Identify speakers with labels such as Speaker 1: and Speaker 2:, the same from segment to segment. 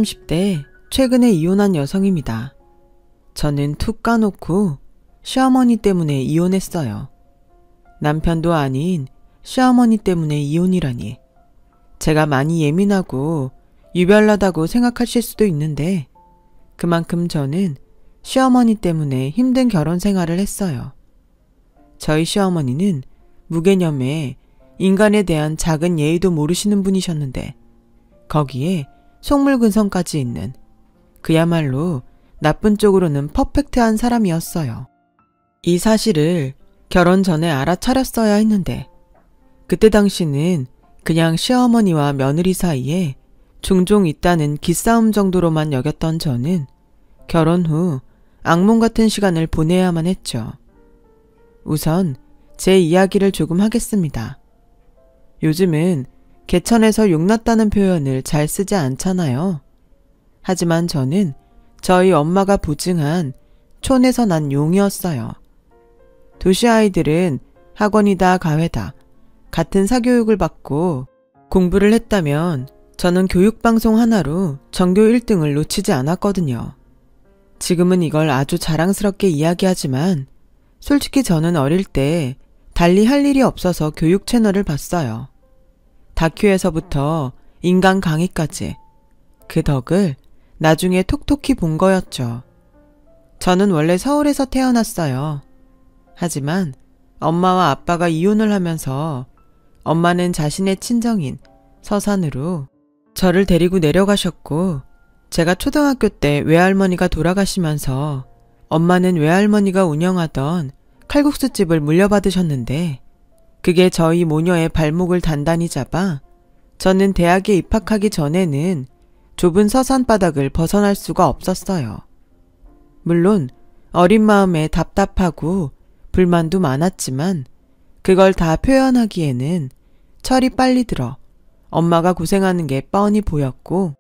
Speaker 1: 30대 최근에 이혼한 여성입니다. 저는 툭 까놓고 시어머니 때문에 이혼했어요. 남편도 아닌 시어머니 때문에 이혼이라니. 제가 많이 예민하고 유별나다고 생각하실 수도 있는데 그만큼 저는 시어머니 때문에 힘든 결혼 생활을 했어요. 저희 시어머니는 무개념에 인간에 대한 작은 예의도 모르시는 분이셨는데 거기에 속물근성까지 있는 그야말로 나쁜 쪽으로는 퍼펙트한 사람이었어요. 이 사실을 결혼 전에 알아차렸어야 했는데 그때 당시는 그냥 시어머니와 며느리 사이에 종종 있다는 기싸움 정도로만 여겼던 저는 결혼 후 악몽 같은 시간을 보내야만 했죠. 우선 제 이야기를 조금 하겠습니다. 요즘은 개천에서 용났다는 표현을 잘 쓰지 않잖아요. 하지만 저는 저희 엄마가 보증한 촌에서 난 용이었어요. 도시 아이들은 학원이다 가회다 같은 사교육을 받고 공부를 했다면 저는 교육방송 하나로 전교 1등을 놓치지 않았거든요. 지금은 이걸 아주 자랑스럽게 이야기하지만 솔직히 저는 어릴 때 달리 할 일이 없어서 교육 채널을 봤어요. 다큐에서부터 인간 강의까지 그 덕을 나중에 톡톡히 본 거였죠. 저는 원래 서울에서 태어났어요. 하지만 엄마와 아빠가 이혼을 하면서 엄마는 자신의 친정인 서산으로 저를 데리고 내려가셨고 제가 초등학교 때 외할머니가 돌아가시면서 엄마는 외할머니가 운영하던 칼국수집을 물려받으셨는데 그게 저희 모녀의 발목을 단단히 잡아 저는 대학에 입학하기 전에는 좁은 서산 바닥을 벗어날 수가 없었어요. 물론 어린 마음에 답답하고 불만도 많았지만 그걸 다 표현하기에는 철이 빨리 들어 엄마가 고생하는 게 뻔히 보였고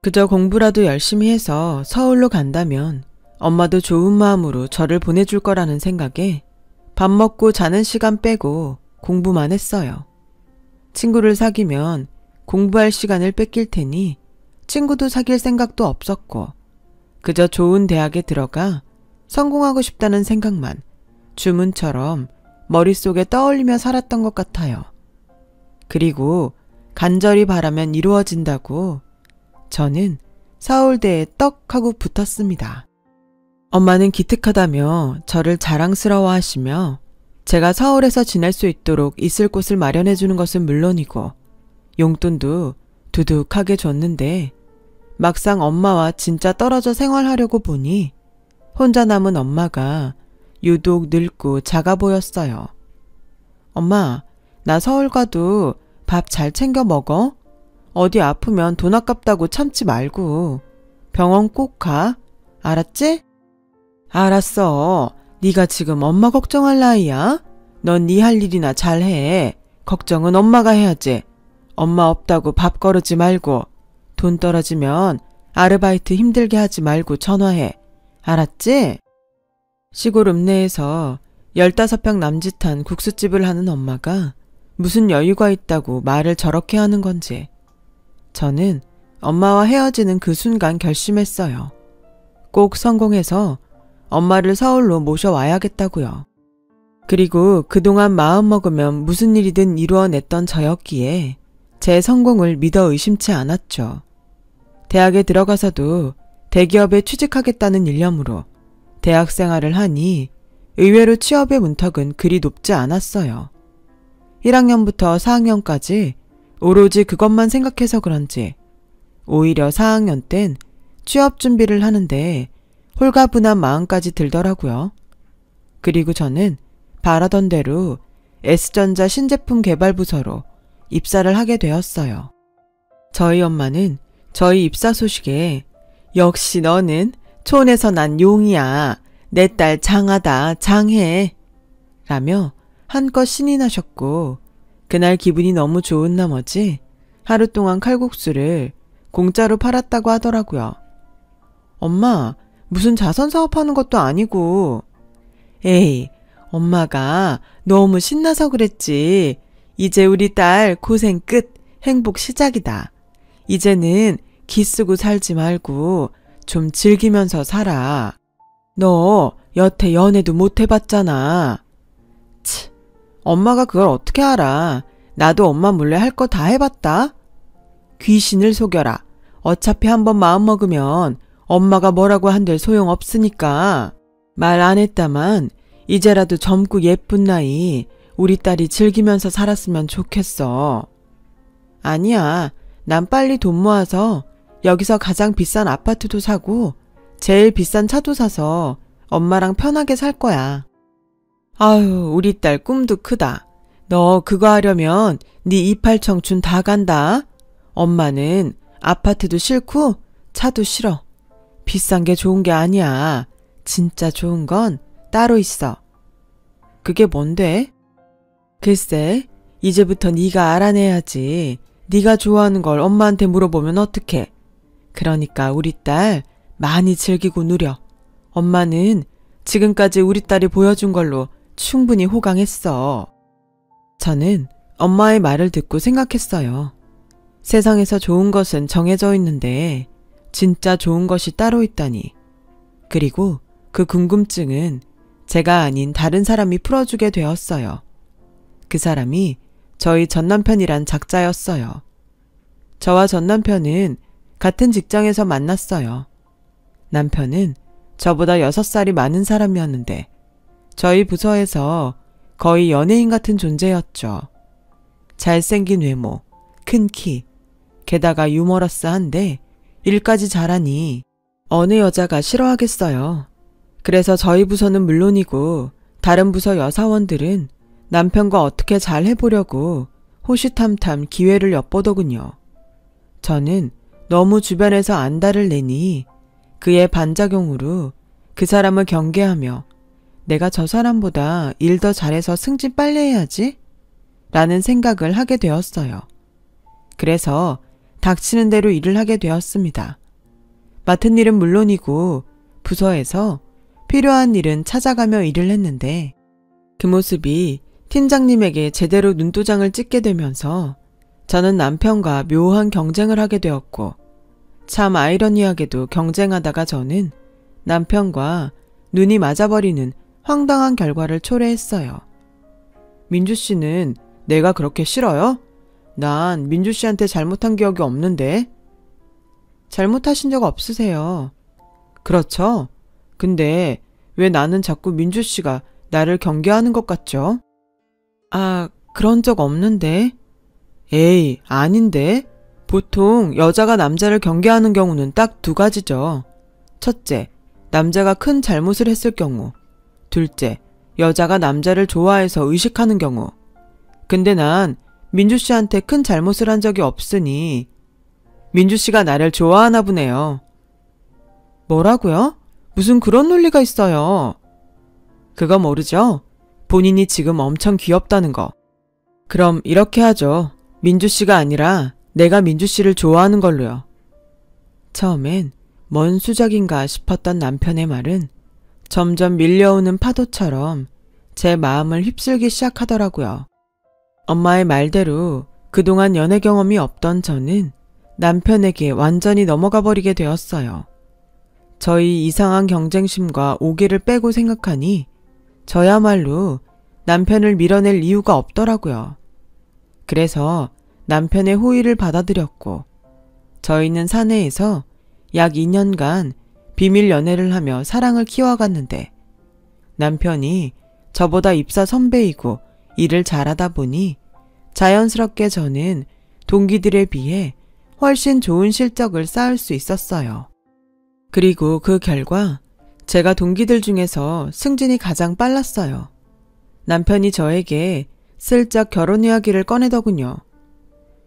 Speaker 1: 그저 공부라도 열심히 해서 서울로 간다면 엄마도 좋은 마음으로 저를 보내줄 거라는 생각에 밥 먹고 자는 시간 빼고 공부만 했어요. 친구를 사귀면 공부할 시간을 뺏길 테니 친구도 사귈 생각도 없었고 그저 좋은 대학에 들어가 성공하고 싶다는 생각만 주문처럼 머릿속에 떠올리며 살았던 것 같아요. 그리고 간절히 바라면 이루어진다고 저는 서울대에 떡 하고 붙었습니다. 엄마는 기특하다며 저를 자랑스러워하시며 제가 서울에서 지낼 수 있도록 있을 곳을 마련해 주는 것은 물론이고 용돈도 두둑하게 줬는데 막상 엄마와 진짜 떨어져 생활하려고 보니 혼자 남은 엄마가 유독 늙고 작아 보였어요. 엄마, 나 서울 가도 밥 잘 챙겨 먹어? 어디 아프면 돈 아깝다고 참지 말고 병원 꼭 가. 알았지? 알았어. 네가 지금 엄마 걱정할 나이야? 넌 네 할 일이나 잘해. 걱정은 엄마가 해야지. 엄마 없다고 밥 거르지 말고 돈 떨어지면 아르바이트 힘들게 하지 말고 전화해. 알았지? 시골 읍내에서 15평 남짓한 국수집을 하는 엄마가 무슨 여유가 있다고 말을 저렇게 하는 건지 저는 엄마와 헤어지는 그 순간 결심했어요. 꼭 성공해서 엄마를 서울로 모셔와야겠다고요. 그리고 그동안 마음먹으면 무슨 일이든 이루어냈던 저였기에 제 성공을 믿어 의심치 않았죠. 대학에 들어가서도 대기업에 취직하겠다는 일념으로 대학 생활을 하니 의외로 취업의 문턱은 그리 높지 않았어요. 1학년부터 4학년까지 오로지 그것만 생각해서 그런지 오히려 4학년 땐 취업 준비를 하는데 홀가분한 마음까지 들더라고요. 그리고 저는 바라던 대로 S전자 신제품 개발 부서로 입사를 하게 되었어요. 저희 엄마는 저희 입사 소식에 역시 너는 촌에서 난 용이야. 내 딸 장하다 장해 라며 한껏 신이 나셨고 그날 기분이 너무 좋은 나머지 하루 동안 칼국수를 공짜로 팔았다고 하더라고요. 엄마, 무슨 자선사업하는 것도 아니고. 에이, 엄마가 너무 신나서 그랬지. 이제 우리 딸 고생 끝, 행복 시작이다. 이제는 기쓰고 살지 말고 좀 즐기면서 살아. 너 여태 연애도 못 해봤잖아. 치, 엄마가 그걸 어떻게 알아. 나도 엄마 몰래 할 거 다 해봤다. 귀신을 속여라. 어차피 한번 마음먹으면 엄마가 뭐라고 한들 소용없으니까. 말 안 했다만 이제라도 젊고 예쁜 나이 우리 딸이 즐기면서 살았으면 좋겠어. 아니야. 난 빨리 돈 모아서 여기서 가장 비싼 아파트도 사고 제일 비싼 차도 사서 엄마랑 편하게 살 거야. 아유, 우리 딸 꿈도 크다. 너 그거 하려면 네 이팔 청춘 다 간다. 엄마는 아파트도 싫고 차도 싫어. 비싼 게 좋은 게 아니야. 진짜 좋은 건 따로 있어. 그게 뭔데? 글쎄, 이제부터 네가 알아내야지. 네가 좋아하는 걸 엄마한테 물어보면 어떡해. 그러니까 우리 딸 많이 즐기고 누려. 엄마는 지금까지 우리 딸이 보여준 걸로 충분히 호강했어. 저는 엄마의 말을 듣고 생각했어요. 세상에서 좋은 것은 정해져 있는데 진짜 좋은 것이 따로 있다니. 그리고 그 궁금증은 제가 아닌 다른 사람이 풀어주게 되었어요. 그 사람이 저희 전남편이란 작자였어요. 저와 전남편은 같은 직장에서 만났어요. 남편은 저보다 6살이 많은 사람이었는데 저희 부서에서 거의 연예인 같은 존재였죠. 잘생긴 외모, 큰 키, 게다가 유머러스한데 일까지 잘하니 어느 여자가 싫어하겠어요. 그래서 저희 부서는 물론이고 다른 부서 여사원들은 남편과 어떻게 잘 해보려고 호시탐탐 기회를 엿보더군요. 저는 너무 주변에서 안달을 내니 그의 반작용으로 그 사람을 경계하며 내가 저 사람보다 일 더 잘해서 승진 빨리 해야지? 라는 생각을 하게 되었어요. 그래서 닥치는 대로 일을 하게 되었습니다. 맡은 일은 물론이고 부서에서 필요한 일은 찾아가며 일을 했는데 그 모습이 팀장님에게 제대로 눈도장을 찍게 되면서 저는 남편과 묘한 경쟁을 하게 되었고 참 아이러니하게도 경쟁하다가 저는 남편과 눈이 맞아버리는 황당한 결과를 초래했어요. 민주 씨는 내가 그렇게 싫어요? 난 민주 씨한테 잘못한 기억이 없는데. 잘못하신 적 없으세요. 그렇죠? 근데 왜 나는 자꾸 민주 씨가 나를 경계하는 것 같죠? 아, 그런 적 없는데. 에이, 아닌데. 보통 여자가 남자를 경계하는 경우는 딱 두 가지죠. 첫째, 남자가 큰 잘못을 했을 경우. 둘째, 여자가 남자를 좋아해서 의식하는 경우. 근데 난 민주 씨한테 큰 잘못을 한 적이 없으니 민주 씨가 나를 좋아하나 보네요. 뭐라고요? 무슨 그런 논리가 있어요. 그거 모르죠? 본인이 지금 엄청 귀엽다는 거. 그럼 이렇게 하죠. 민주 씨가 아니라 내가 민주 씨를 좋아하는 걸로요. 처음엔 뭔 수작인가 싶었던 남편의 말은 점점 밀려오는 파도처럼 제 마음을 휩쓸기 시작하더라고요. 엄마의 말대로 그동안 연애 경험이 없던 저는 남편에게 완전히 넘어가 버리게 되었어요. 저희 이상한 경쟁심과 오기를 빼고 생각하니 저야말로 남편을 밀어낼 이유가 없더라고요. 그래서 남편의 호의를 받아들였고 저희는 사내에서 약 2년간 비밀 연애를 하며 사랑을 키워갔는데 남편이 저보다 입사 선배이고 일을 잘하다 보니 자연스럽게 저는 동기들에 비해 훨씬 좋은 실적을 쌓을 수 있었어요. 그리고 그 결과 제가 동기들 중에서 승진이 가장 빨랐어요. 남편이 저에게 슬쩍 결혼 이야기를 꺼내더군요.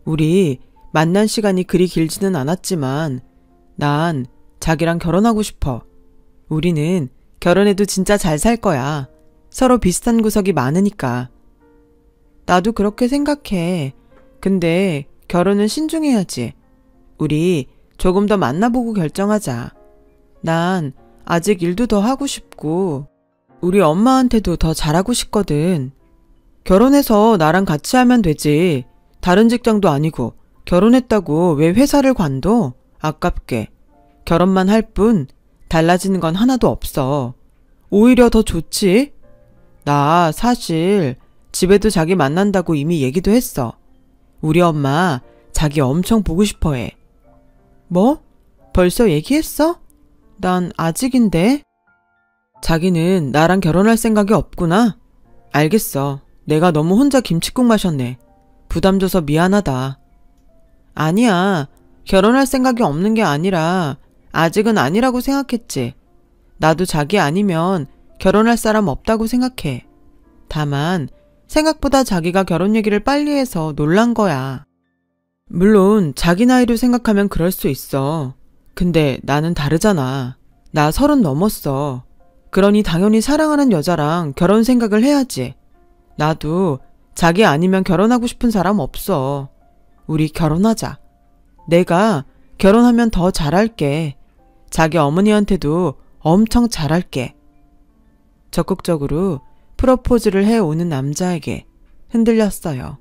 Speaker 1: 우리 만난 시간이 그리 길지는 않았지만 난 자기랑 결혼하고 싶어. 우리는 결혼해도 진짜 잘 살 거야. 서로 비슷한 구석이 많으니까. 나도 그렇게 생각해. 근데 결혼은 신중해야지. 우리 조금 더 만나보고 결정하자. 난 아직 일도 더 하고 싶고 우리 엄마한테도 더 잘하고 싶거든. 결혼해서 나랑 같이 하면 되지. 다른 직장도 아니고 결혼했다고 왜 회사를 관둬? 아깝게. 결혼만 할 뿐 달라지는 건 하나도 없어. 오히려 더 좋지? 나 사실 집에도 자기 만난다고 이미 얘기도 했어. 우리 엄마 자기 엄청 보고 싶어 해. 뭐? 벌써 얘기했어? 난 아직인데. 자기는 나랑 결혼할 생각이 없구나. 알겠어. 내가 너무 혼자 김칫국 마셨네. 부담 줘서 미안하다. 아니야. 결혼할 생각이 없는 게 아니라 아직은 아니라고 생각했지. 나도 자기 아니면 결혼할 사람 없다고 생각해. 다만 생각보다 자기가 결혼 얘기를 빨리 해서 놀란 거야. 물론 자기 나이로 생각하면 그럴 수 있어. 근데 나는 다르잖아. 나 30 넘었어. 그러니 당연히 사랑하는 여자랑 결혼 생각을 해야지. 나도 자기 아니면 결혼하고 싶은 사람 없어. 우리 결혼하자. 내가 결혼하면 더 잘할게. 자기 어머니한테도 엄청 잘할게. 적극적으로 프로포즈를 해오는 남자에게 흔들렸어요.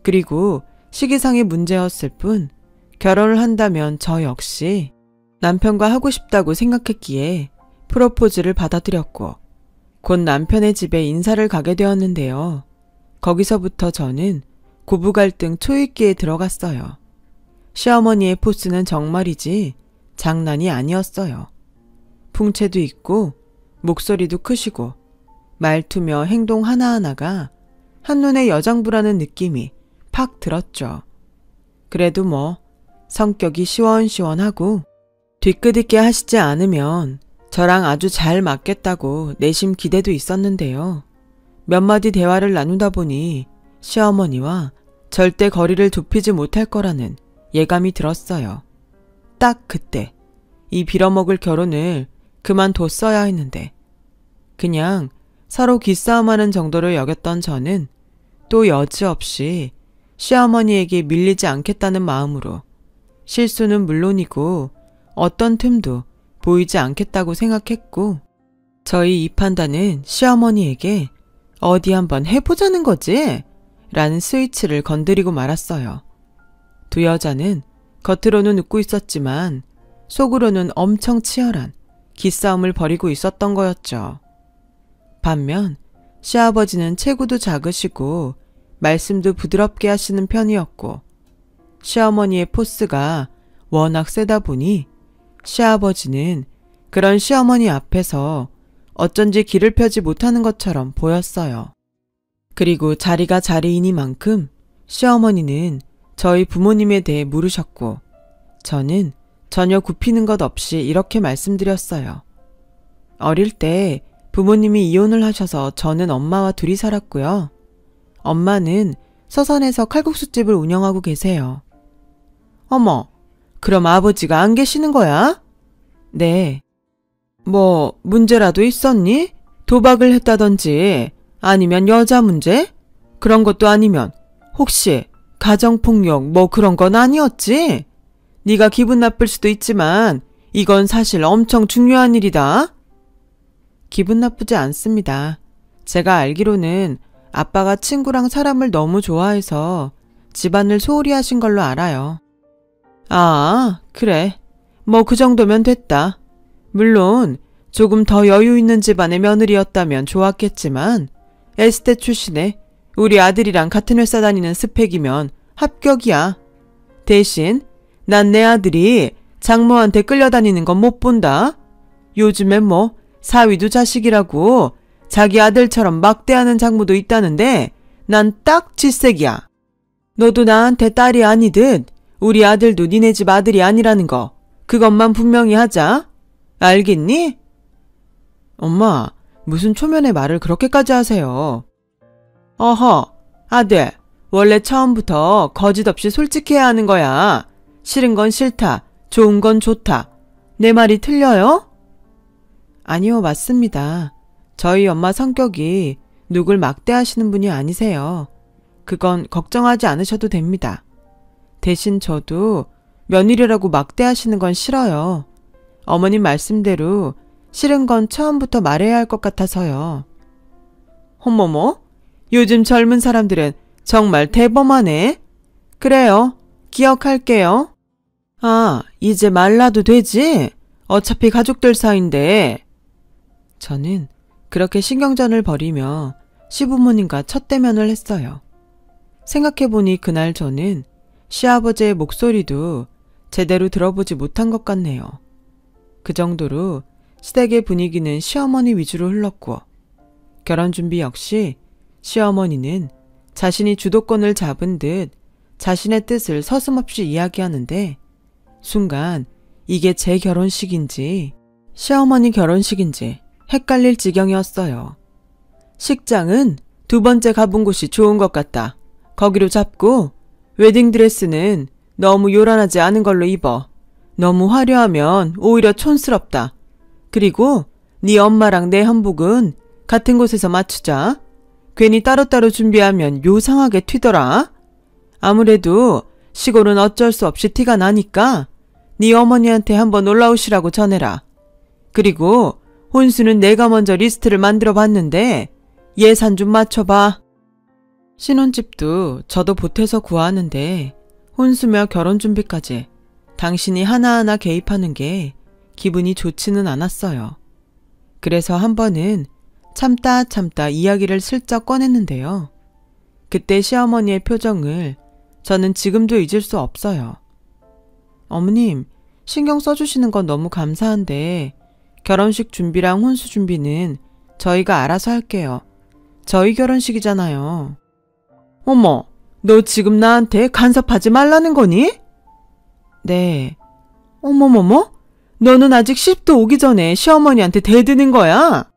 Speaker 1: 그리고 시기상의 문제였을 뿐 결혼을 한다면 저 역시 남편과 하고 싶다고 생각했기에 프로포즈를 받아들였고 곧 남편의 집에 인사를 가게 되었는데요. 거기서부터 저는 고부 갈등 초입기에 들어갔어요. 시어머니의 포스는 정말이지 장난이 아니었어요. 풍채도 있고 목소리도 크시고 말투며 행동 하나하나가 한눈에 여장부라는 느낌이 팍 들었죠. 그래도 뭐 성격이 시원시원하고 뒤끝있게 하시지 않으면 저랑 아주 잘 맞겠다고 내심 기대도 있었는데요. 몇 마디 대화를 나누다 보니 시어머니와 절대 거리를 좁히지 못할 거라는 예감이 들었어요. 딱 그때 이 빌어먹을 결혼을 그만뒀어야 했는데 그냥 서로 기싸움하는 정도로 여겼던 저는 또 여지없이 시어머니에게 밀리지 않겠다는 마음으로 실수는 물론이고 어떤 틈도 보이지 않겠다고 생각했고 저희 이 판단은 시어머니에게 어디 한번 해보자는 거지? 라는 스위치를 건드리고 말았어요. 두 여자는 겉으로는 웃고 있었지만 속으로는 엄청 치열한 기싸움을 벌이고 있었던 거였죠. 반면 시아버지는 체구도 작으시고 말씀도 부드럽게 하시는 편이었고 시어머니의 포스가 워낙 세다 보니 시아버지는 그런 시어머니 앞에서 어쩐지 기를 펴지 못하는 것처럼 보였어요. 그리고 자리가 자리이니만큼 시어머니는 저희 부모님에 대해 물으셨고 저는 전혀 굽히는 것 없이 이렇게 말씀드렸어요. 어릴 때 부모님이 이혼을 하셔서 저는 엄마와 둘이 살았고요. 엄마는 서산에서 칼국수집을 운영하고 계세요. 어머, 그럼 아버지가 안 계시는 거야? 네. 뭐 문제라도 있었니? 도박을 했다든지 아니면 여자 문제? 그런 것도 아니면 혹시 가정폭력 뭐 그런 건 아니었지? 네가 기분 나쁠 수도 있지만 이건 사실 엄청 중요한 일이다. 기분 나쁘지 않습니다. 제가 알기로는 아빠가 친구랑 사람을 너무 좋아해서 집안을 소홀히 하신 걸로 알아요. 아, 그래. 뭐 그 정도면 됐다. 물론 조금 더 여유 있는 집안의 며느리였다면 좋았겠지만 에스테 출신의 우리 아들이랑 같은 회사 다니는 스펙이면 합격이야. 대신 난 내 아들이 장모한테 끌려다니는 건 못 본다. 요즘엔 뭐 사위도 자식이라고 자기 아들처럼 막대하는 장모도 있다는데 난 딱 질색이야. 너도 나한테 딸이 아니듯 우리 아들도 니네 집 아들이 아니라는 거 그것만 분명히 하자. 알겠니? 엄마, 무슨 초면에 말을 그렇게까지 하세요? 어허, 아들, 원래 처음부터 거짓 없이 솔직해야 하는 거야. 싫은 건 싫다, 좋은 건 좋다. 내 말이 틀려요? 아니요, 맞습니다. 저희 엄마 성격이 누굴 막대하시는 분이 아니세요. 그건 걱정하지 않으셔도 됩니다. 대신 저도 며느리라고 막대하시는 건 싫어요. 어머님 말씀대로 싫은 건 처음부터 말해야 할 것 같아서요. 어머머, 요즘 젊은 사람들은 정말 대범하네. 그래요, 기억할게요. 아, 이제 말라도 되지? 어차피 가족들 사이인데. 저는 그렇게 신경전을 벌이며 시부모님과 첫 대면을 했어요. 생각해보니 그날 저는 시아버지의 목소리도 제대로 들어보지 못한 것 같네요. 그 정도로 시댁의 분위기는 시어머니 위주로 흘렀고, 결혼 준비 역시 시어머니는 자신이 주도권을 잡은 듯 자신의 뜻을 서슴없이 이야기하는데, 순간 이게 제 결혼식인지 시어머니 결혼식인지 헷갈릴 지경이었어요. 식장은 두 번째 가본 곳이 좋은 것 같다. 거기로 잡고 웨딩드레스는 너무 요란하지 않은 걸로 입어. 너무 화려하면 오히려 촌스럽다. 그리고 네 엄마랑 내 한복은 같은 곳에서 맞추자. 괜히 따로따로 준비하면 요상하게 튀더라. 아무래도 시골은 어쩔 수 없이 티가 나니까 네 어머니한테 한번 올라오시라고 전해라. 그리고 혼수는 내가 먼저 리스트를 만들어 봤는데 예산 좀 맞춰봐. 신혼집도 저도 보태서 구하는데 혼수며 결혼 준비까지 당신이 하나하나 개입하는 게 기분이 좋지는 않았어요. 그래서 한 번은 참다 이야기를 슬쩍 꺼냈는데요. 그때 시어머니의 표정을 저는 지금도 잊을 수 없어요. 어머님, 신경 써주시는 건 너무 감사한데 결혼식 준비랑 혼수 준비는 저희가 알아서 할게요. 저희 결혼식이잖아요. 어머, 너 지금 나한테 간섭하지 말라는 거니? 네. 어머머머? 너는 아직 시집도 오기 전에 시어머니한테 대드는 거야?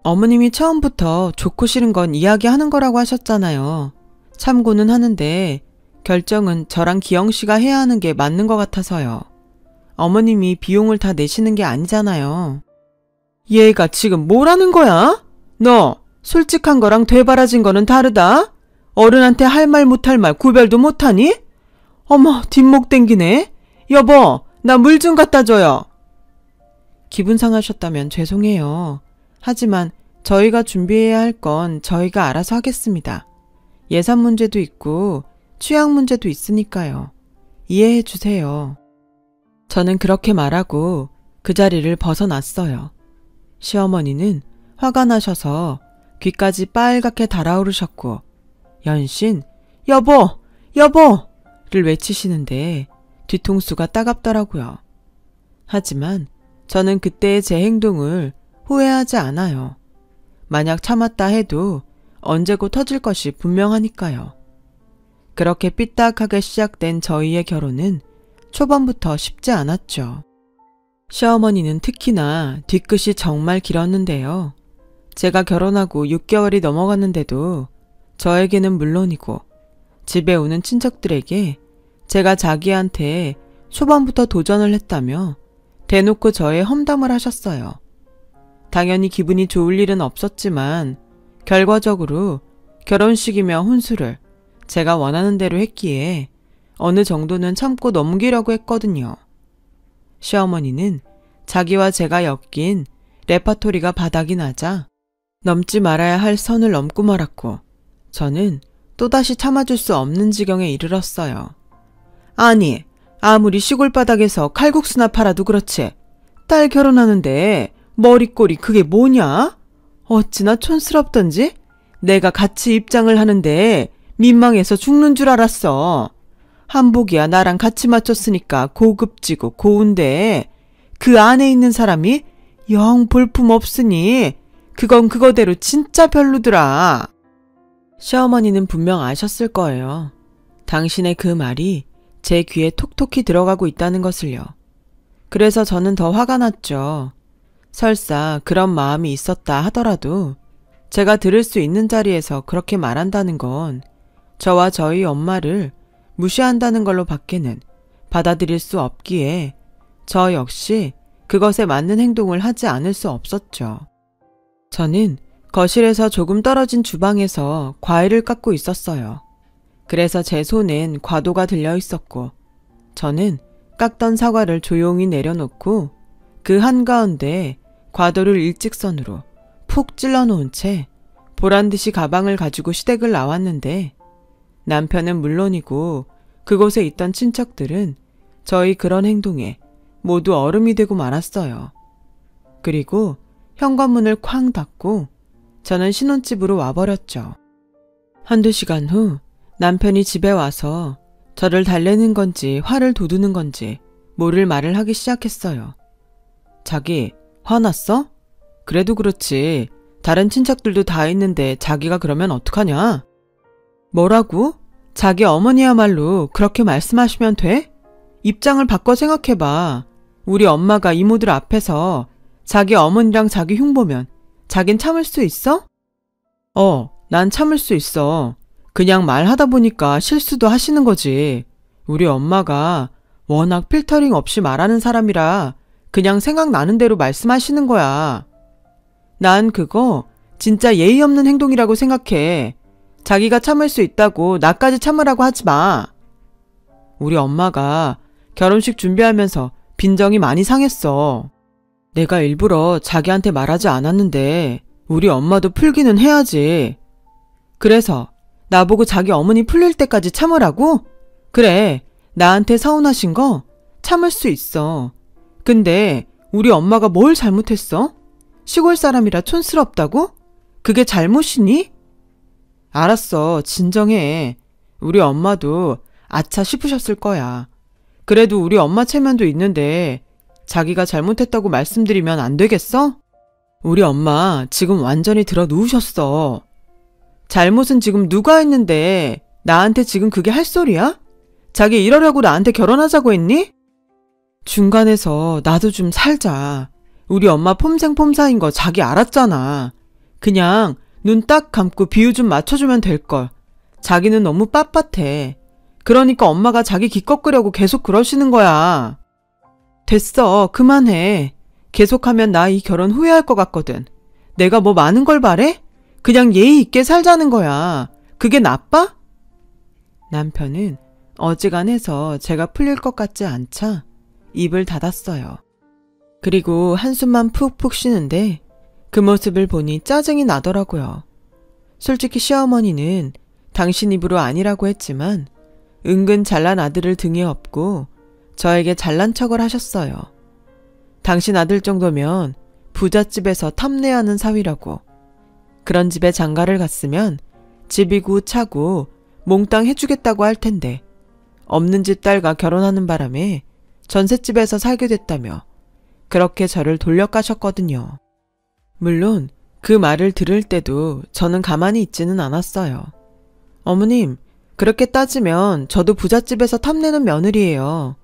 Speaker 1: 어머님이 처음부터 좋고 싫은 건 이야기하는 거라고 하셨잖아요. 참고는 하는데 결정은 저랑 기영씨가 해야 하는 게 맞는 것 같아서요. 어머님이 비용을 다 내시는 게 아니잖아요. 얘가 지금 뭐라는 거야? 너 솔직한 거랑 되바라진 거는 다르다. 어른한테 할 말 못할 말 구별도 못하니? 어머, 뒷목 땡기네. 여보, 나 물 좀 갖다 줘요. 기분 상하셨다면 죄송해요. 하지만 저희가 준비해야 할 건 저희가 알아서 하겠습니다. 예산 문제도 있고 취향 문제도 있으니까요. 이해해 주세요. 저는 그렇게 말하고 그 자리를 벗어났어요. 시어머니는 화가 나셔서 귀까지 빨갛게 달아오르셨고 연신 여보! 여보!를 외치시는데 뒤통수가 따갑더라고요. 하지만 저는 그때의 제 행동을 후회하지 않아요. 만약 참았다 해도 언제고 터질 것이 분명하니까요. 그렇게 삐딱하게 시작된 저희의 결혼은 초반부터 쉽지 않았죠. 시어머니는 특히나 뒤끝이 정말 길었는데요. 제가 결혼하고 6개월이 넘어갔는데도 저에게는 물론이고 집에 오는 친척들에게 제가 자기한테 초반부터 도전을 했다며 대놓고 저의 험담을 하셨어요. 당연히 기분이 좋을 일은 없었지만 결과적으로 결혼식이며 혼수를 제가 원하는 대로 했기에 어느 정도는 참고 넘기려고 했거든요. 시어머니는 자기와 제가 엮인 레파토리가 바닥이 나자 넘지 말아야 할 선을 넘고 말았고 저는 또다시 참아줄 수 없는 지경에 이르렀어요. 아니, 아무리 시골 바닥에서 칼국수나 팔아도 그렇지. 딸 결혼하는데 머리꼴이 그게 뭐냐? 어찌나 촌스럽던지 내가 같이 입장을 하는데 민망해서 죽는 줄 알았어. 한복이야 나랑 같이 맞췄으니까 고급지고 고운데 그 안에 있는 사람이 영 볼품 없으니 그건 그거대로 진짜 별로더라. 시어머니는 분명 아셨을 거예요. 당신의 그 말이 제 귀에 톡톡히 들어가고 있다는 것을요. 그래서 저는 더 화가 났죠. 설사 그런 마음이 있었다 하더라도 제가 들을 수 있는 자리에서 그렇게 말한다는 건 저와 저희 엄마를 무시한다는 걸로 밖에는 받아들일 수 없기에 저 역시 그것에 맞는 행동을 하지 않을 수 없었죠. 저는 거실에서 조금 떨어진 주방에서 과일을 깎고 있었어요. 그래서 제 손엔 과도가 들려 있었고 저는 깎던 사과를 조용히 내려놓고 그 한가운데 과도를 일직선으로 푹 찔러놓은 채 보란듯이 가방을 가지고 시댁을 나왔는데 남편은 물론이고 그곳에 있던 친척들은 저희 그런 행동에 모두 얼음이 되고 말았어요. 그리고 현관문을 쾅 닫고 저는 신혼집으로 와버렸죠. 한두 시간 후 남편이 집에 와서 저를 달래는 건지 화를 돋우는 건지 모를 말을 하기 시작했어요. 자기, 화났어? 그래도 그렇지. 다른 친척들도 다 있는데 자기가 그러면 어떡하냐? 뭐라고? 자기 어머니야말로 그렇게 말씀하시면 돼? 입장을 바꿔 생각해봐. 우리 엄마가 이모들 앞에서 자기 어머니랑 자기 흉보면 자긴 참을 수 있어? 난 참을 수 있어. 그냥 말하다 보니까 실수도 하시는 거지. 우리 엄마가 워낙 필터링 없이 말하는 사람이라 그냥 생각나는 대로 말씀하시는 거야. 난 그거 진짜 예의 없는 행동이라고 생각해. 자기가 참을 수 있다고 나까지 참으라고 하지 마. 우리 엄마가 결혼식 준비하면서 빈정이 많이 상했어. 내가 일부러 자기한테 말하지 않았는데 우리 엄마도 풀기는 해야지. 그래서 나보고 자기 어머니 풀릴 때까지 참으라고? 그래, 나한테 서운하신 거 참을 수 있어. 근데 우리 엄마가 뭘 잘못했어? 시골 사람이라 촌스럽다고? 그게 잘못이니? 알았어, 진정해. 우리 엄마도 아차 싶으셨을 거야. 그래도 우리 엄마 체면도 있는데 자기가 잘못했다고 말씀드리면 안 되겠어? 우리 엄마 지금 완전히 들어 누우셨어. 잘못은 지금 누가 했는데 나한테 지금 그게 할 소리야? 자기 이러려고 나한테 결혼하자고 했니? 중간에서 나도 좀 살자. 우리 엄마 폼생폼사인 거 자기 알았잖아. 그냥 눈 딱 감고 비유 좀 맞춰주면 될걸. 자기는 너무 빳빳해. 그러니까 엄마가 자기 기껏 끄려고 계속 그러시는 거야. 됐어, 그만해. 계속하면 나 이 결혼 후회할 것 같거든. 내가 뭐 많은 걸 바래? 그냥 예의 있게 살자는 거야. 그게 나빠? 남편은 어지간해서 제가 풀릴 것 같지 않자 입을 닫았어요. 그리고 한숨만 푹푹 쉬는데 그 모습을 보니 짜증이 나더라고요. 솔직히 시어머니는 당신 입으로 아니라고 했지만 은근 잘난 아들을 등에 업고 저에게 잘난 척을 하셨어요. 당신 아들 정도면 부잣집에서 탐내하는 사위라고. 그런 집에 장가를 갔으면 집이고 차고 몽땅 해주겠다고 할 텐데 없는 집 딸과 결혼하는 바람에 전셋집에서 살게 됐다며 그렇게 저를 돌려까셨거든요. 물론 그 말을 들을 때도 저는 가만히 있지는 않았어요. 어머님, 그렇게 따지면 저도 부잣집에서 탐내는 며느리예요.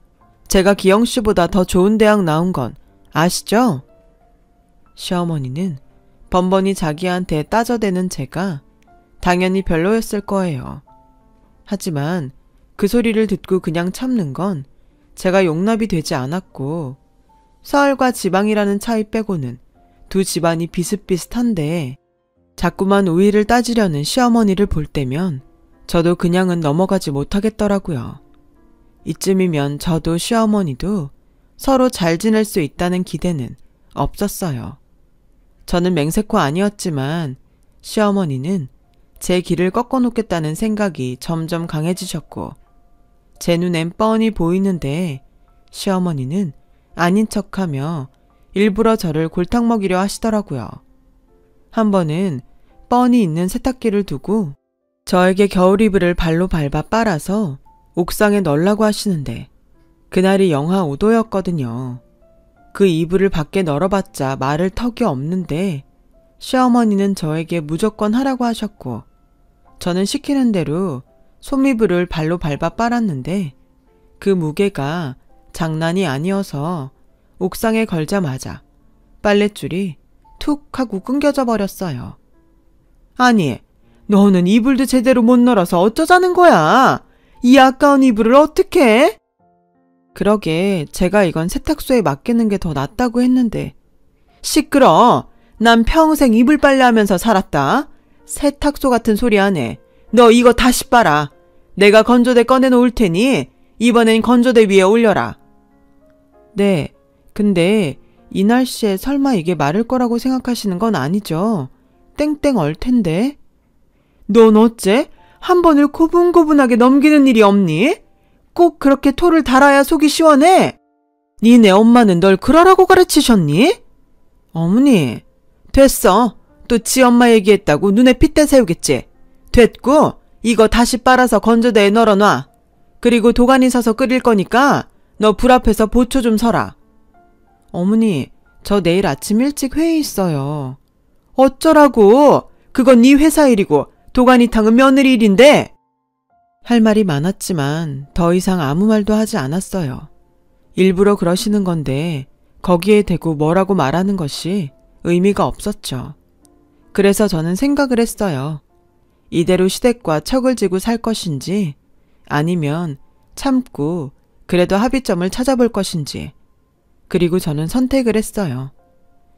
Speaker 1: 제가 기영씨보다 더 좋은 대학 나온 건 아시죠? 시어머니는 번번이 자기한테 따져대는 제가 당연히 별로였을 거예요. 하지만 그 소리를 듣고 그냥 참는 건 제가 용납이 되지 않았고 서울과 지방이라는 차이 빼고는 두 집안이 비슷비슷한데 자꾸만 우위를 따지려는 시어머니를 볼 때면 저도 그냥은 넘어가지 못하겠더라고요. 이쯤이면 저도 시어머니도 서로 잘 지낼 수 있다는 기대는 없었어요. 저는 맹세코 아니었지만 시어머니는 제 길을 꺾어놓겠다는 생각이 점점 강해지셨고 제 눈엔 뻔히 보이는데 시어머니는 아닌 척하며 일부러 저를 골탕 먹이려 하시더라고요. 한 번은 뻔히 있는 세탁기를 두고 저에게 겨울이불을 발로 밟아 빨아서 옥상에 널라고 하시는데 그날이 영하 5도였거든요. 그 이불을 밖에 널어봤자 말을 턱이 없는데 시어머니는 저에게 무조건 하라고 하셨고 저는 시키는 대로 솜이불을 발로 밟아 빨았는데 그 무게가 장난이 아니어서 옥상에 걸자마자 빨랫줄이 툭 하고 끊겨져 버렸어요. 아니, 너는 이불도 제대로 못 널어서 어쩌자는 거야? 이 아까운 이불을 어떡해? 그러게 제가 이건 세탁소에 맡기는 게 더 낫다고 했는데. 시끄러. 난 평생 이불 빨래하면서 살았다. 세탁소 같은 소리 하네. 너 이거 다시 빨아. 내가 건조대 꺼내놓을 테니 이번엔 건조대 위에 올려라. 네, 근데 이 날씨에 설마 이게 마를 거라고 생각하시는 건 아니죠? 땡땡 얼 텐데. 넌 어째 한 번을 고분고분하게 넘기는 일이 없니? 꼭 그렇게 토를 달아야 속이 시원해? 니네 엄마는 널 그러라고 가르치셨니? 어머니, 됐어. 또 지 엄마 얘기했다고 눈에 핏대 세우겠지. 됐고, 이거 다시 빨아서 건조대에 널어놔. 그리고 도가니 사서 끓일 거니까 너 불 앞에서 보초 좀 서라. 어머니, 저 내일 아침 일찍 회의 있어요. 어쩌라고? 그건 네 회사 일이고 도가니탕은 며느리 일인데. 할 말이 많았지만 더 이상 아무 말도 하지 않았어요. 일부러 그러시는 건데 거기에 대고 뭐라고 말하는 것이 의미가 없었죠. 그래서 저는 생각을 했어요. 이대로 시댁과 척을 지고 살 것인지 아니면 참고 그래도 합의점을 찾아볼 것인지. 그리고 저는 선택을 했어요.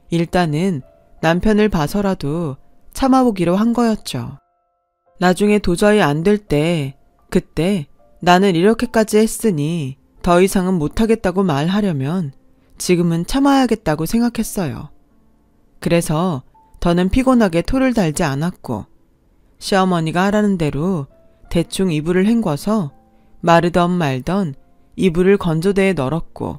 Speaker 1: 일단은 남편을 봐서라도 참아보기로 한 거였죠. 나중에 도저히 안 될 때, 그때 나는 이렇게까지 했으니 더 이상은 못하겠다고 말하려면 지금은 참아야겠다고 생각했어요. 그래서 더는 피곤하게 토를 달지 않았고 시어머니가 하라는 대로 대충 이불을 헹궈서 마르던 말던 이불을 건조대에 널었고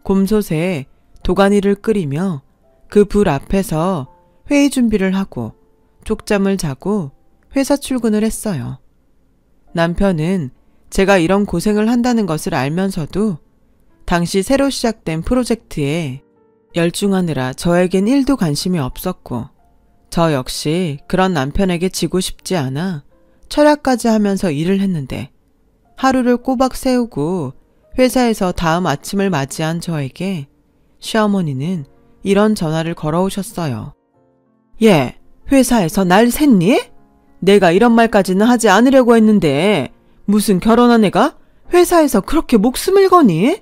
Speaker 1: 곰솥에 도가니를 끓이며 그 불 앞에서 회의 준비를 하고 쪽잠을 자고 회사 출근을 했어요. 남편은 제가 이런 고생을 한다는 것을 알면서도 당시 새로 시작된 프로젝트에 열중하느라 저에겐 1도 관심이 없었고 저 역시 그런 남편에게 지고 싶지 않아 철야까지 하면서 일을 했는데 하루를 꼬박 세우고 회사에서 다음 아침을 맞이한 저에게 시어머니는 이런 전화를 걸어오셨어요. 얘, 회사에서 날 샜니? 내가 이런 말까지는 하지 않으려고 했는데 무슨 결혼한 애가 회사에서 그렇게 목숨을 거니?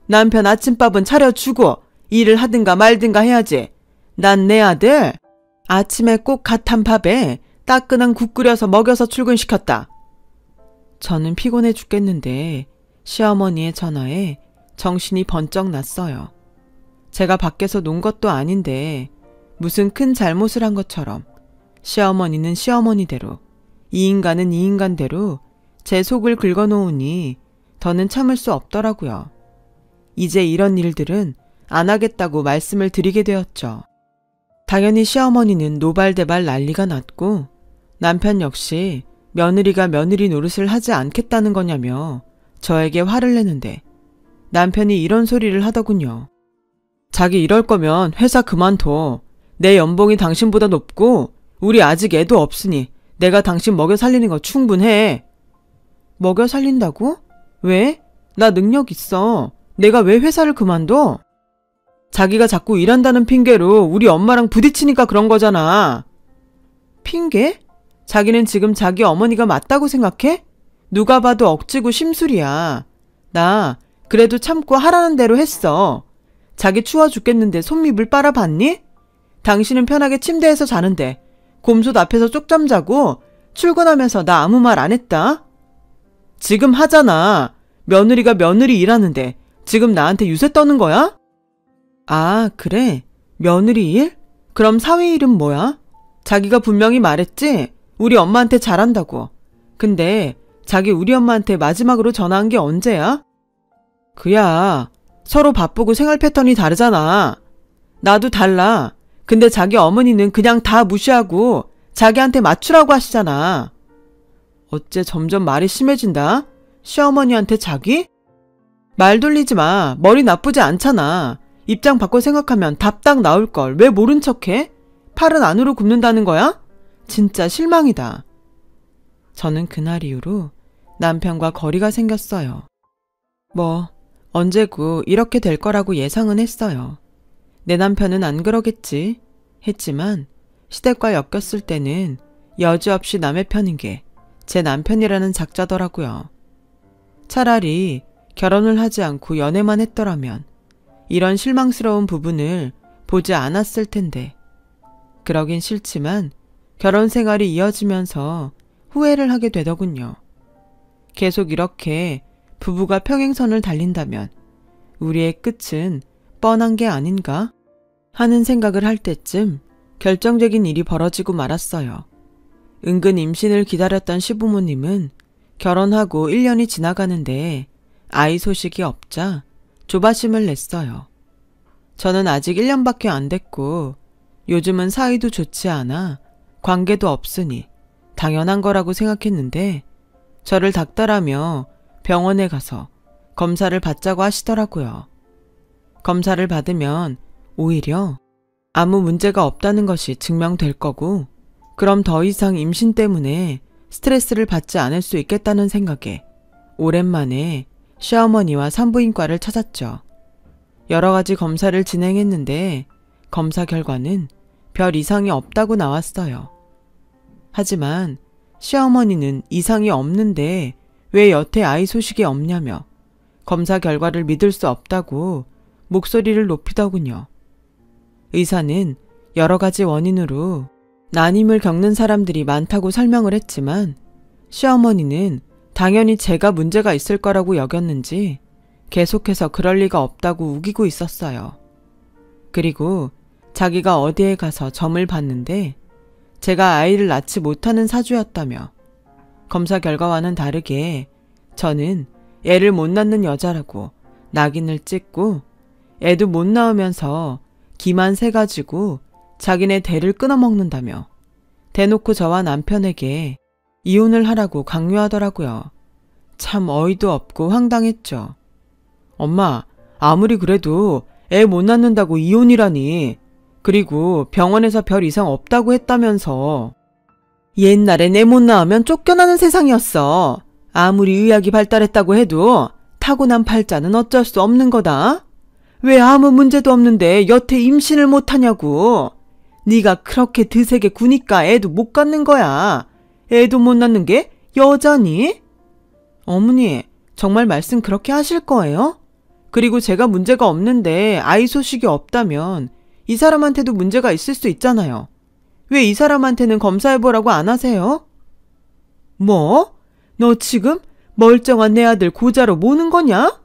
Speaker 1: 남편 아침밥은 차려주고 일을 하든가 말든가 해야지. 난 내 아들 아침에 꼭 갓 한 밥에 따끈한 국 끓여서 먹여서 출근시켰다. 저는 피곤해 죽겠는데 시어머니의 전화에 정신이 번쩍 났어요. 제가 밖에서 논 것도 아닌데 무슨 큰 잘못을 한 것처럼 시어머니는 시어머니대로 이 인간은 이 인간대로 제 속을 긁어놓으니 더는 참을 수 없더라고요. 이제 이런 일들은 안 하겠다고 말씀을 드리게 되었죠. 당연히 시어머니는 노발대발 난리가 났고 남편 역시 며느리가 며느리 노릇을 하지 않겠다는 거냐며 저에게 화를 내는데 남편이 이런 소리를 하더군요. 자기 이럴 거면 회사 그만둬. 내 연봉이 당신보다 높고 우리 아직 애도 없으니 내가 당신 먹여 살리는 거 충분해. 먹여 살린다고? 왜? 나 능력 있어. 내가 왜 회사를 그만둬? 자기가 자꾸 일한다는 핑계로 우리 엄마랑 부딪히니까 그런 거잖아. 핑계? 자기는 지금 자기 어머니가 맞다고 생각해? 누가 봐도 억지고 심술이야. 나 그래도 참고 하라는 대로 했어. 자기 추워 죽겠는데 손밑을 빨아봤니? 당신은 편하게 침대에서 자는데 곰솥 앞에서 쪽잠 자고 출근하면서 나 아무 말 안 했다? 지금 하잖아. 며느리가 며느리 일하는데 지금 나한테 유세 떠는 거야? 아, 그래? 며느리 일? 그럼 사위 일은 뭐야? 자기가 분명히 말했지? 우리 엄마한테 잘한다고. 근데 자기 우리 엄마한테 마지막으로 전화한 게 언제야? 그야 서로 바쁘고 생활 패턴이 다르잖아. 나도 달라. 근데 자기 어머니는 그냥 다 무시하고 자기한테 맞추라고 하시잖아. 어째 점점 말이 심해진다? 시어머니한테 자기? 말 돌리지 마. 머리 나쁘지 않잖아. 입장 바꿔 생각하면 답 딱 나올걸. 왜 모른 척해? 팔은 안으로 굽는다는 거야? 진짜 실망이다. 저는 그날 이후로 남편과 거리가 생겼어요. 뭐 언제고 이렇게 될 거라고 예상은 했어요. 내 남편은 안 그러겠지 했지만 시댁과 엮였을 때는 여지없이 남의 편인 게 제 남편이라는 작자더라고요. 차라리 결혼을 하지 않고 연애만 했더라면 이런 실망스러운 부분을 보지 않았을 텐데 그러긴 싫지만 결혼 생활이 이어지면서 후회를 하게 되더군요. 계속 이렇게 부부가 평행선을 달린다면 우리의 끝은 뻔한 게 아닌가 하는 생각을 할 때쯤 결정적인 일이 벌어지고 말았어요. 은근 임신을 기다렸던 시부모님은 결혼하고 1년이 지나가는데 아이 소식이 없자 조바심을 냈어요. 저는 아직 1년밖에 안 됐고 요즘은 사이도 좋지 않아 관계도 없으니 당연한 거라고 생각했는데 저를 닥달하며 병원에 가서 검사를 받자고 하시더라고요. 검사를 받으면 오히려 아무 문제가 없다는 것이 증명될 거고 그럼 더 이상 임신 때문에 스트레스를 받지 않을 수 있겠다는 생각에 오랜만에 시어머니와 산부인과를 찾았죠. 여러 가지 검사를 진행했는데 검사 결과는 별 이상이 없다고 나왔어요. 하지만 시어머니는 이상이 없는데 왜 여태 아이 소식이 없냐며 검사 결과를 믿을 수 없다고 목소리를 높이더군요. 의사는 여러 가지 원인으로 난임을 겪는 사람들이 많다고 설명을 했지만 시어머니는 당연히 제가 문제가 있을 거라고 여겼는지 계속해서 그럴 리가 없다고 우기고 있었어요. 그리고 자기가 어디에 가서 점을 봤는데 제가 아이를 낳지 못하는 사주였다며 검사 결과와는 다르게 저는 애를 못 낳는 여자라고 낙인을 찍고 애도 못 낳으면서 기만 세가지고 자기네 대를 끊어먹는다며 대놓고 저와 남편에게 이혼을 하라고 강요하더라고요. 참 어이도 없고 황당했죠. 엄마, 아무리 그래도 애 못 낳는다고 이혼이라니. 그리고 병원에서 별 이상 없다고 했다면서. 옛날엔 애 못 낳으면 쫓겨나는 세상이었어. 아무리 의학이 발달했다고 해도 타고난 팔자는 어쩔 수 없는 거다. 왜 아무 문제도 없는데 여태 임신을 못하냐고. 네가 그렇게 드세게 구니까 애도 못 갖는 거야. 애도 못 낳는 게 여자니? 어머니, 정말 말씀 그렇게 하실 거예요? 그리고 제가 문제가 없는데 아이 소식이 없다면 이 사람한테도 문제가 있을 수 있잖아요. 왜 이 사람한테는 검사해보라고 안 하세요? 뭐? 너 지금 멀쩡한 내 아들 고자로 모는 거냐?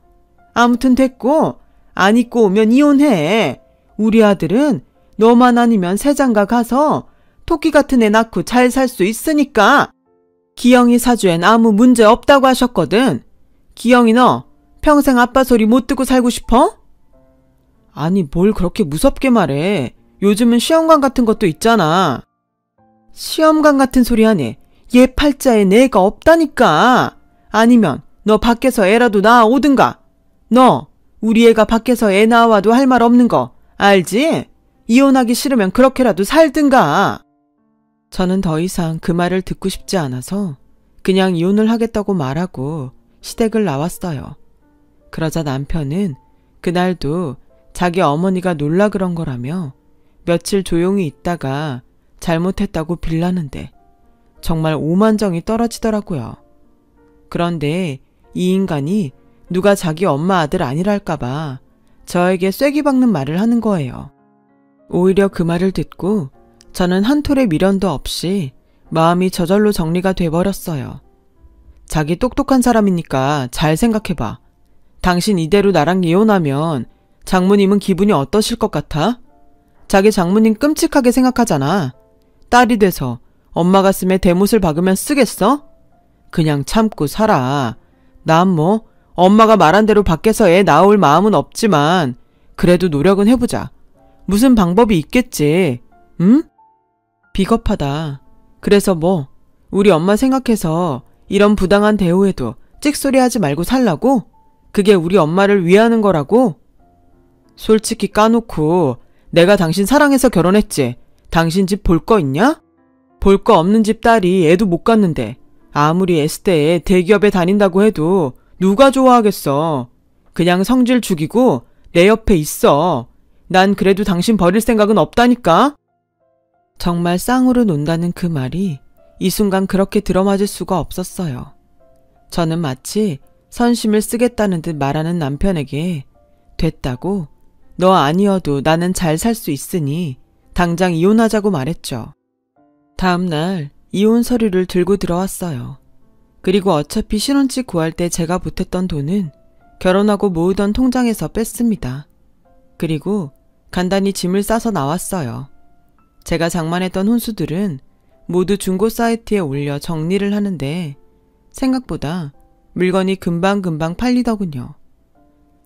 Speaker 1: 아무튼 됐고 안 입고 오면 이혼해. 우리 아들은 너만 아니면 새장가 가서 토끼 같은 애 낳고 잘 살 수 있으니까. 기영이 사주엔 아무 문제 없다고 하셨거든. 기영이 너 평생 아빠 소리 못 듣고 살고 싶어? 아니 뭘 그렇게 무섭게 말해. 요즘은 시험관 같은 것도 있잖아. 시험관 같은 소리 하니. 얘 팔자에 내가 없다니까. 아니면 너 밖에서 애라도 낳아오든가. 너 우리 애가 밖에서 애 낳아와도 할 말 없는 거 알지? 이혼하기 싫으면 그렇게라도 살든가. 저는 더 이상 그 말을 듣고 싶지 않아서 그냥 이혼을 하겠다고 말하고 시댁을 나왔어요. 그러자 남편은 그날도 자기 어머니가 놀라 그런 거라며 며칠 조용히 있다가 잘못했다고 빌라는데 정말 오만정이 떨어지더라고요. 그런데 이 인간이 누가 자기 엄마 아들 아니랄까봐 저에게 쐐기 박는 말을 하는 거예요. 오히려 그 말을 듣고 저는 한 톨의 미련도 없이 마음이 저절로 정리가 돼버렸어요. 자기 똑똑한 사람이니까 잘 생각해봐. 당신 이대로 나랑 이혼하면 장모님은 기분이 어떠실 것 같아? 자기 장모님 끔찍하게 생각하잖아. 딸이 돼서 엄마 가슴에 대못을 박으면 쓰겠어? 그냥 참고 살아. 난 뭐 엄마가 말한 대로 밖에서 애 낳을 마음은 없지만 그래도 노력은 해보자. 무슨 방법이 있겠지. 응? 비겁하다. 그래서 뭐 우리 엄마 생각해서 이런 부당한 대우에도 찍소리 하지 말고 살라고? 그게 우리 엄마를 위하는 거라고? 솔직히 까놓고 내가 당신 사랑해서 결혼했지. 당신 집 볼 거 있냐? 볼 거 없는 집 딸이 애도 못 갖는데 아무리 S대에 대기업에 다닌다고 해도 누가 좋아하겠어. 그냥 성질 죽이고 내 옆에 있어. 난 그래도 당신 버릴 생각은 없다니까. 정말 쌍으로 논다는 그 말이 이 순간 그렇게 들어맞을 수가 없었어요. 저는 마치 선심을 쓰겠다는 듯 말하는 남편에게 됐다고? 너 아니어도 나는 잘 살 수 있으니 당장 이혼하자고 말했죠. 다음 날 이혼 서류를 들고 들어왔어요. 그리고 어차피 신혼집 구할 때 제가 보탰던 돈은 결혼하고 모으던 통장에서 뺐습니다. 그리고 간단히 짐을 싸서 나왔어요. 제가 장만했던 혼수들은 모두 중고 사이트에 올려 정리를 하는데 생각보다 물건이 금방금방 팔리더군요.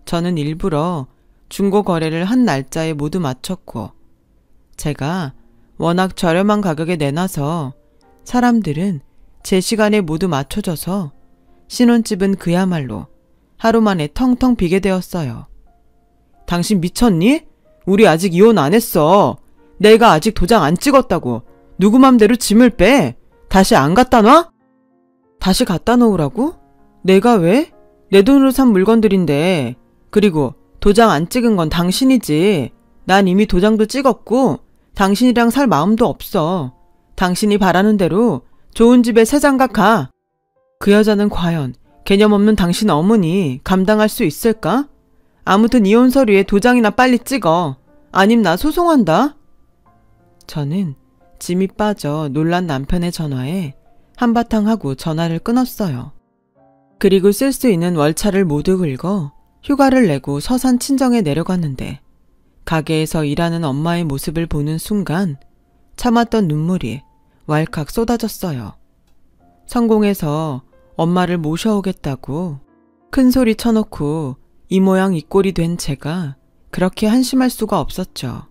Speaker 1: 저는 일부러 중고 거래를 한 날짜에 모두 맞췄고 제가 워낙 저렴한 가격에 내놔서 사람들은 제 시간에 모두 맞춰져서 신혼집은 그야말로 하루 만에 텅텅 비게 되었어요. 당신 미쳤니? 우리 아직 이혼 안 했어. 내가 아직 도장 안 찍었다고. 누구 맘대로 짐을 빼. 다시 안 갖다 놔? 다시 갖다 놓으라고? 내가 왜? 내 돈으로 산 물건들인데. 그리고 도장 안 찍은 건 당신이지. 난 이미 도장도 찍었고 당신이랑 살 마음도 없어. 당신이 바라는 대로 좋은 집에 새 장가 가. 그 여자는 과연 개념 없는 당신 어머니 감당할 수 있을까? 아무튼 이혼 서류에 도장이나 빨리 찍어. 아님 나 소송한다. 저는 짐이 빠져 놀란 남편의 전화에 한바탕 하고 전화를 끊었어요. 그리고 쓸 수 있는 월차를 모두 긁어 휴가를 내고 서산 친정에 내려갔는데 가게에서 일하는 엄마의 모습을 보는 순간 참았던 눈물이 왈칵 쏟아졌어요. 성공해서 엄마를 모셔오겠다고 큰 소리 쳐놓고 이 모양 이 꼴이 된 제가 그렇게 한심할 수가 없었죠.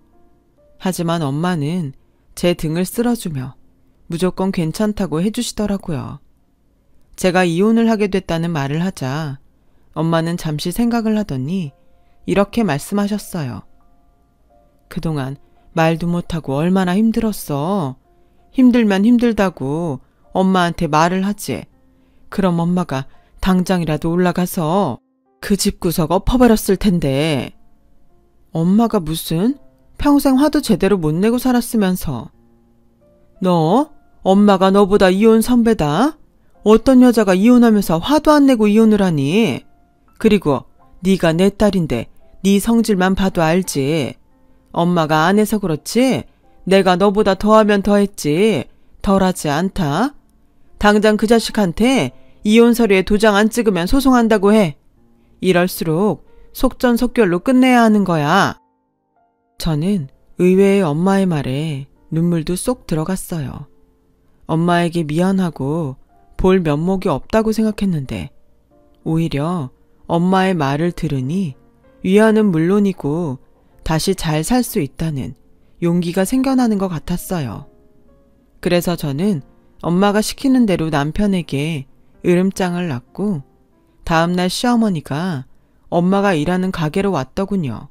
Speaker 1: 하지만 엄마는 제 등을 쓸어주며 무조건 괜찮다고 해주시더라고요. 제가 이혼을 하게 됐다는 말을 하자 엄마는 잠시 생각을 하더니 이렇게 말씀하셨어요. 그동안 말도 못하고 얼마나 힘들었어. 힘들면 힘들다고 엄마한테 말을 하지. 그럼 엄마가 당장이라도 올라가서 그 집구석 엎어버렸을 텐데. 엄마가 무슨? 평생 화도 제대로 못 내고 살았으면서. 너? 엄마가 너보다 이혼 선배다? 어떤 여자가 이혼하면서 화도 안 내고 이혼을 하니? 그리고 네가 내 딸인데 네 성질만 봐도 알지. 엄마가 안 해서 그렇지 내가 너보다 더하면 더했지 덜하지 않다. 당장 그 자식한테 이혼 서류에 도장 안 찍으면 소송한다고 해. 이럴수록 속전속결로 끝내야 하는 거야. 저는 의외의 엄마의 말에 눈물도 쏙 들어갔어요. 엄마에게 미안하고 볼 면목이 없다고 생각했는데 오히려 엄마의 말을 들으니 위안은 물론이고 다시 잘 살 수 있다는 용기가 생겨나는 것 같았어요. 그래서 저는 엄마가 시키는 대로 남편에게 으름장을 놨고 다음날 시어머니가 엄마가 일하는 가게로 왔더군요.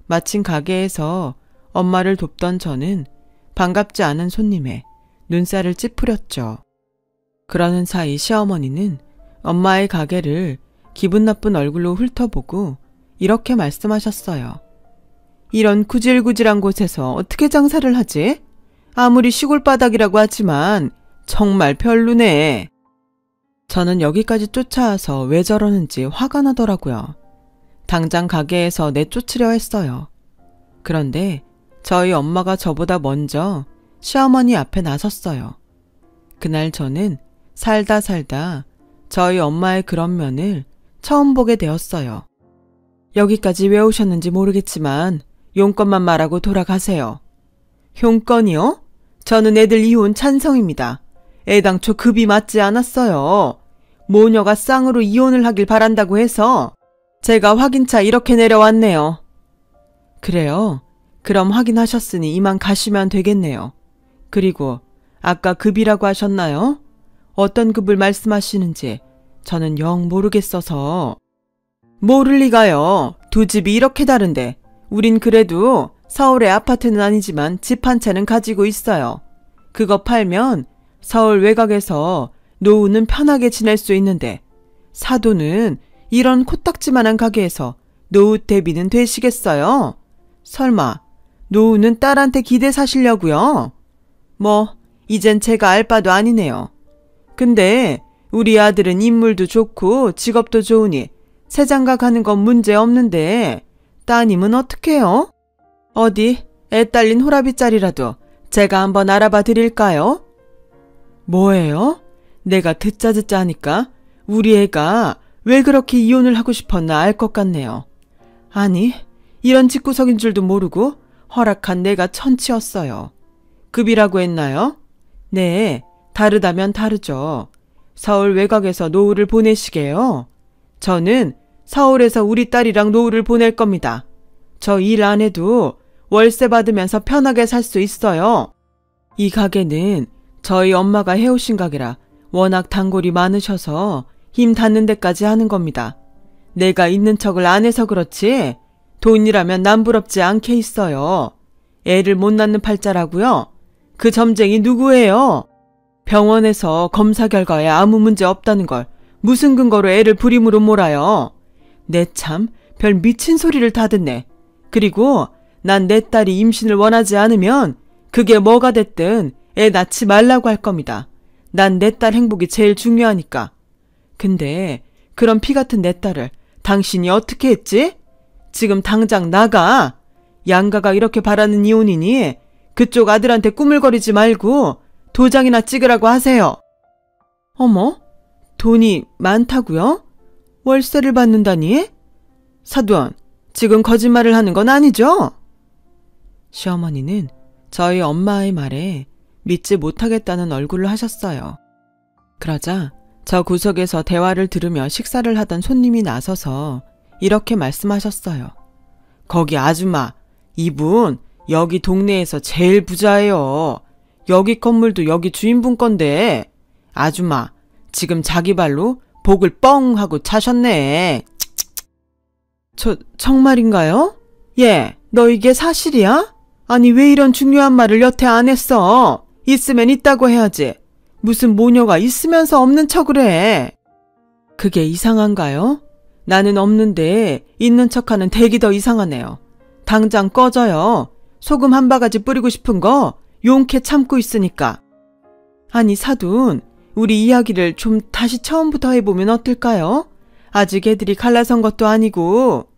Speaker 1: 마침 가게에서 엄마를 돕던 저는 반갑지 않은 손님에 눈살을 찌푸렸죠. 그러는 사이 시어머니는 엄마의 가게를 기분 나쁜 얼굴로 훑어보고 이렇게 말씀하셨어요. 이런 구질구질한 곳에서 어떻게 장사를 하지? 아무리 시골 바닥이라고 하지만 정말 별로네. 저는 여기까지 쫓아와서 왜 저러는지 화가 나더라고요. 당장 가게에서 내쫓으려 했어요. 그런데 저희 엄마가 저보다 먼저 시어머니 앞에 나섰어요. 그날 저는 살다 저희 엄마의 그런 면을 처음 보게 되었어요. 여기까지 왜 오셨는지 모르겠지만 용건만 말하고 돌아가세요. 용건이요? 저는 애들 이혼 찬성입니다. 애당초 급이 맞지 않았어요. 모녀가 쌍으로 이혼을 하길 바란다고 해서 제가 확인차 이렇게 내려왔네요. 그래요? 그럼 확인하셨으니 이만 가시면 되겠네요. 그리고 아까 급이라고 하셨나요? 어떤 급을 말씀하시는지 저는 영 모르겠어서. 모를 리가요. 두 집이 이렇게 다른데 우린 그래도 서울의 아파트는 아니지만 집 한 채는 가지고 있어요. 그거 팔면 서울 외곽에서 노후는 편하게 지낼 수 있는데 사도는 이런 코딱지만한 가게에서 노후 대비는 되시겠어요? 설마 노후는 딸한테 기대 사시려고요? 뭐 이젠 제가 알 바도 아니네요. 근데 우리 아들은 인물도 좋고 직업도 좋으니 새장가 가는 건 문제 없는데 따님은 어떡해요? 어디 애 딸린 호라비짜리라도 제가 한번 알아봐 드릴까요? 뭐예요? 내가 듣자 하니까 우리 애가 왜 그렇게 이혼을 하고 싶었나 알 것 같네요. 아니 이런 집구석인 줄도 모르고 허락한 내가 천치였어요. 급이라고 했나요? 네, 다르다면 다르죠. 서울 외곽에서 노후를 보내시게요? 저는 서울에서 우리 딸이랑 노후를 보낼 겁니다. 저 일 안 해도 월세 받으면서 편하게 살 수 있어요. 이 가게는 저희 엄마가 해오신 가게라 워낙 단골이 많으셔서 힘 닿는 데까지 하는 겁니다. 내가 있는 척을 안 해서 그렇지 돈이라면 남부럽지 않게 있어요. 애를 못 낳는 팔자라고요? 그 점쟁이 누구예요? 병원에서 검사 결과에 아무 문제 없다는 걸 무슨 근거로 애를 불임으로 몰아요? 내 참 별 미친 소리를 다 듣네. 그리고 난 내 딸이 임신을 원하지 않으면 그게 뭐가 됐든 애 낳지 말라고 할 겁니다. 난 내 딸 행복이 제일 중요하니까. 근데 그런 피 같은 내 딸을 당신이 어떻게 했지? 지금 당장 나가. 양가가 이렇게 바라는 이혼이니 그쪽 아들한테 꾸물거리지 말고 도장이나 찍으라고 하세요. 어머, 돈이 많다고요? 월세를 받는다니? 사돈, 지금 거짓말을 하는 건 아니죠? 시어머니는 저희 엄마의 말에 믿지 못하겠다는 얼굴을 하셨어요. 그러자 저 구석에서 대화를 들으며 식사를 하던 손님이 나서서 이렇게 말씀하셨어요. 거기 아줌마, 이분 여기 동네에서 제일 부자예요. 여기 건물도 여기 주인분 건데 아줌마 지금 자기 발로 복을 뻥 하고 차셨네. 정말인가요? 예, 너 이게 사실이야? 아니 왜 이런 중요한 말을 여태 안 했어? 있으면 있다고 해야지. 무슨 모녀가 있으면서 없는 척을 해. 그게 이상한가요? 나는 없는데 있는 척하는 댁이 더 이상하네요. 당장 꺼져요. 소금 한 바가지 뿌리고 싶은 거 용케 참고 있으니까. 아니 사돈, 우리 이야기를 좀 다시 처음부터 해보면 어떨까요? 아직 애들이 갈라선 것도 아니고.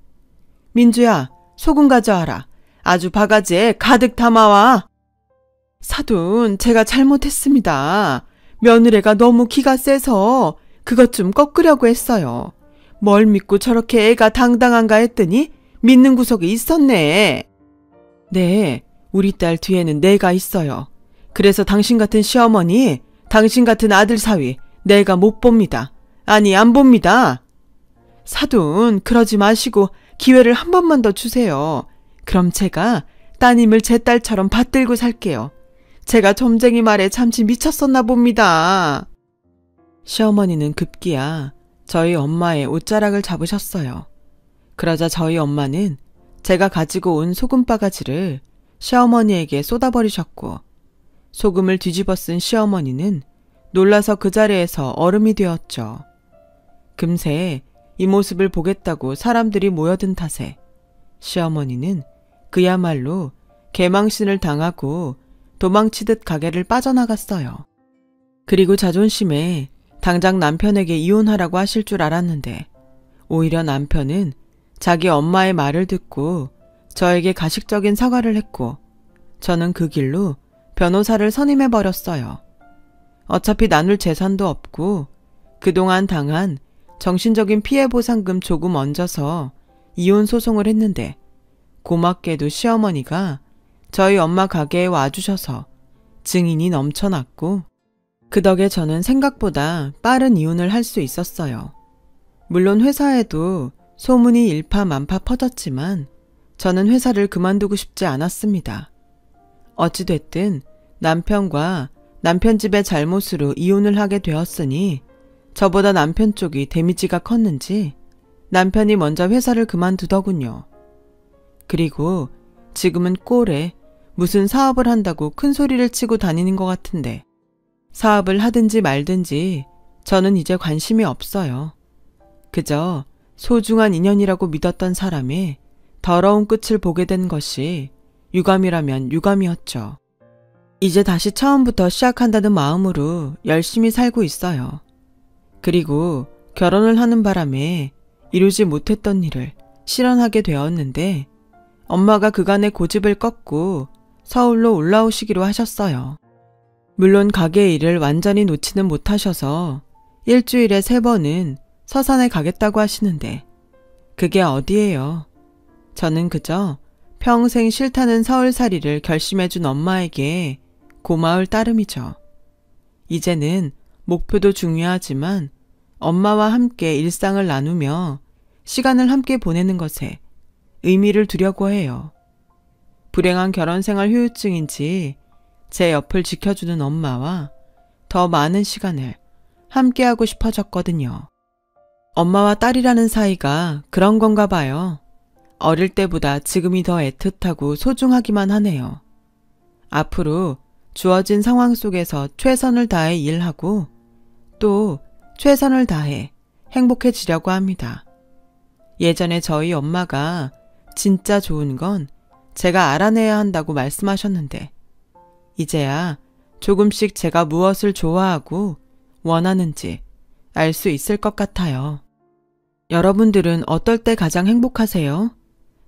Speaker 1: 민주야, 소금 가져와라. 아주 바가지에 가득 담아와. 사돈, 제가 잘못했습니다. 며느리가 너무 기가 세서 그것 좀 꺾으려고 했어요. 뭘 믿고 저렇게 애가 당당한가 했더니 믿는 구석이 있었네. 네, 우리 딸 뒤에는 내가 있어요. 그래서 당신 같은 시어머니, 당신 같은 아들 사위 내가 못 봅니다. 아니 안 봅니다. 사돈, 그러지 마시고 기회를 한 번만 더 주세요. 그럼 제가 따님을 제 딸처럼 받들고 살게요. 제가 점쟁이 말에 잠시 미쳤었나 봅니다. 시어머니는 급기야 저희 엄마의 옷자락을 잡으셨어요. 그러자 저희 엄마는 제가 가지고 온 소금 바가지를 시어머니에게 쏟아버리셨고 소금을 뒤집어 쓴 시어머니는 놀라서 그 자리에서 얼음이 되었죠. 금세 이 모습을 보겠다고 사람들이 모여든 탓에 시어머니는 그야말로 개망신을 당하고 도망치듯 가게를 빠져나갔어요. 그리고 자존심에 당장 남편에게 이혼하라고 하실 줄 알았는데 오히려 남편은 자기 엄마의 말을 듣고 저에게 가식적인 사과를 했고 저는 그 길로 변호사를 선임해버렸어요. 어차피 나눌 재산도 없고 그동안 당한 정신적인 피해보상금 조금 얹어서 이혼 소송을 했는데 고맙게도 시어머니가 저희 엄마 가게에 와주셔서 증인이 넘쳐났고 그 덕에 저는 생각보다 빠른 이혼을 할 수 있었어요. 물론 회사에도 소문이 일파만파 퍼졌지만 저는 회사를 그만두고 싶지 않았습니다. 어찌됐든 남편과 남편 집의 잘못으로 이혼을 하게 되었으니 저보다 남편 쪽이 데미지가 컸는지 남편이 먼저 회사를 그만두더군요. 그리고 지금은 꼴에 무슨 사업을 한다고 큰 소리를 치고 다니는 것 같은데 사업을 하든지 말든지 저는 이제 관심이 없어요. 그저 소중한 인연이라고 믿었던 사람의 더러운 끝을 보게 된 것이 유감이라면 유감이었죠. 이제 다시 처음부터 시작한다는 마음으로 열심히 살고 있어요. 그리고 결혼을 하는 바람에 이루지 못했던 일을 실현하게 되었는데 엄마가 그간의 고집을 꺾고 서울로 올라오시기로 하셨어요. 물론 가게 일을 완전히 놓지는 못하셔서 일주일에 3번은 서산에 가겠다고 하시는데 그게 어디예요. 저는 그저 평생 싫다는 서울살이를 결심해준 엄마에게 고마울 따름이죠. 이제는 목표도 중요하지만 엄마와 함께 일상을 나누며 시간을 함께 보내는 것에 의미를 두려고 해요. 불행한 결혼 생활 후유증인지 제 옆을 지켜주는 엄마와 더 많은 시간을 함께하고 싶어졌거든요. 엄마와 딸이라는 사이가 그런 건가 봐요. 어릴 때보다 지금이 더 애틋하고 소중하기만 하네요. 앞으로 주어진 상황 속에서 최선을 다해 일하고 또 최선을 다해 행복해지려고 합니다. 예전에 저희 엄마가 진짜 좋은 건 제가 알아내야 한다고 말씀하셨는데 이제야 조금씩 제가 무엇을 좋아하고 원하는지 알 수 있을 것 같아요. 여러분들은 어떨 때 가장 행복하세요?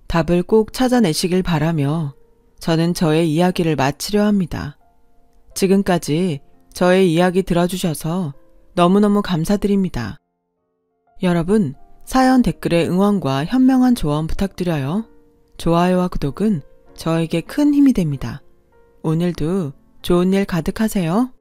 Speaker 1: 답을 꼭 찾아내시길 바라며 저는 저의 이야기를 마치려 합니다. 지금까지 저의 이야기 들어주셔서 너무너무 감사드립니다. 여러분, 사연 댓글에 응원과 현명한 조언 부탁드려요. 좋아요와 구독은 저에게 큰 힘이 됩니다. 오늘도 좋은 일 가득하세요.